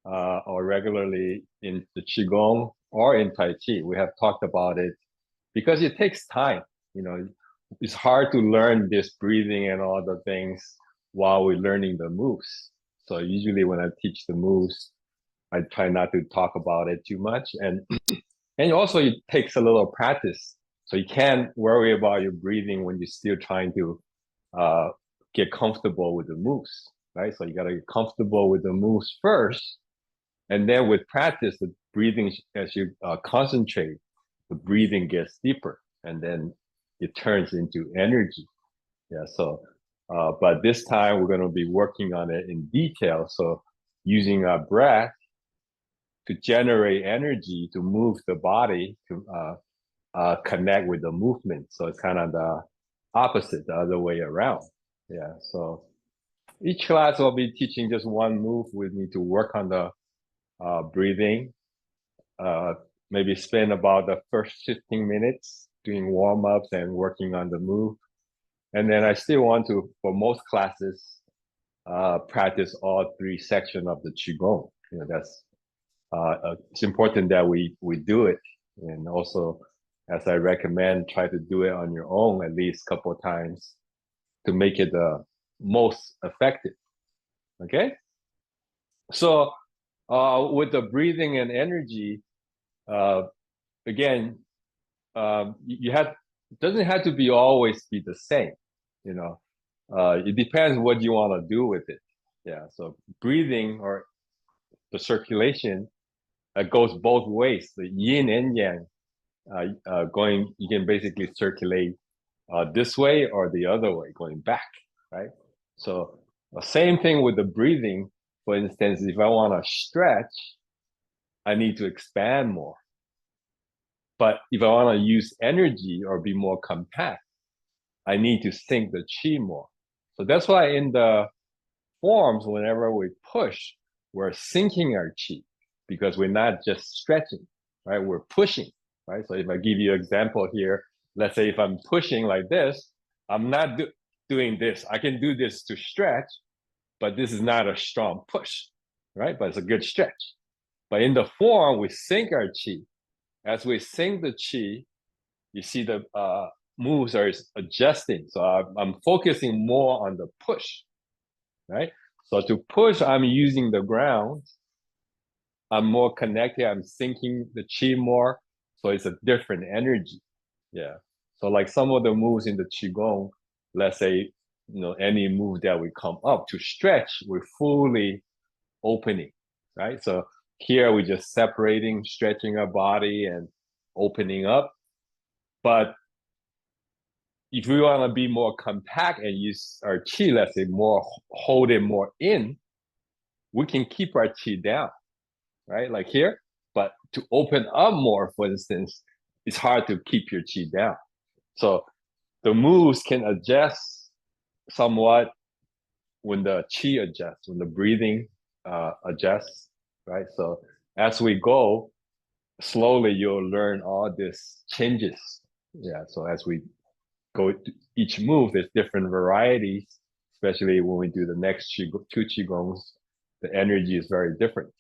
or regularly in the Qigong or in Tai Chi. We have talked about it because it takes time. You know, it's hard to learn this breathing and all the things while we're learning the moves. So usually when I teach the moves, I try not to talk about it too much. And also it takes a little practice. So you can't worry about your breathing when you're still trying to uh, get comfortable with the moves, right? So you got to get comfortable with the moves first. And then with practice, the breathing, as you concentrate, the breathing gets deeper and then it turns into energy. Yeah. So, but this time we're going to be working on it in detail. So using our breath to generate energy to move the body to connect with the movement. So it's kind of the opposite, the other way around. Yeah. So each class will be teaching just one move. We need to work on the breathing. Uh, Maybe spend about the first 15 minutes doing warm ups and working on the move. And then I still want to, for most classes, practice all three sections of the qigong. You know, that's it's important that we do it, and also, as I recommend, try to do it on your own at least a couple of times to make it the most effective. Okay, so with the breathing and energy, uh, again, you have it doesn't have to be always be the same. You know, it depends what you want to do with it. Yeah, so breathing or the circulation goes both ways, the yin and yang. Going, you can basically circulate this way or the other way, going back, right? So same thing with the breathing. For instance, if I want to stretch, I need to expand more. But if I want to use energy or be more compact, I need to sink the chi more. So that's why in the forms, whenever we push, we're sinking our chi because we're not just stretching, right? We're pushing, right? So if I give you an example here, let's say if I'm pushing like this, I'm not doing this. I can do this to stretch, but this is not a strong push, right? But it's a good stretch. But in the form, we sink our chi. As we sink the chi, you see the moves are adjusting. So I'm focusing more on the push, right? So to push, I'm using the ground. I'm more connected. I'm sinking the chi more. So it's a different energy. Yeah. So like some of the moves in the qigong, let's say, any move that we come up to stretch, we're fully opening, right? So here we're just separating, stretching our body and opening up. But if we want to be more compact and use our chi, let's say more, hold it more in, we can keep our chi down, right? Like here. But to open up more, for instance, it's hard to keep your chi down. So the moves can adjust somewhat when the chi adjusts, when the breathing adjusts, right? So as we go, slowly you'll learn all these changes. Yeah. So as we go to each move, there's different varieties, especially when we do the next two qigongs, the energy is very different.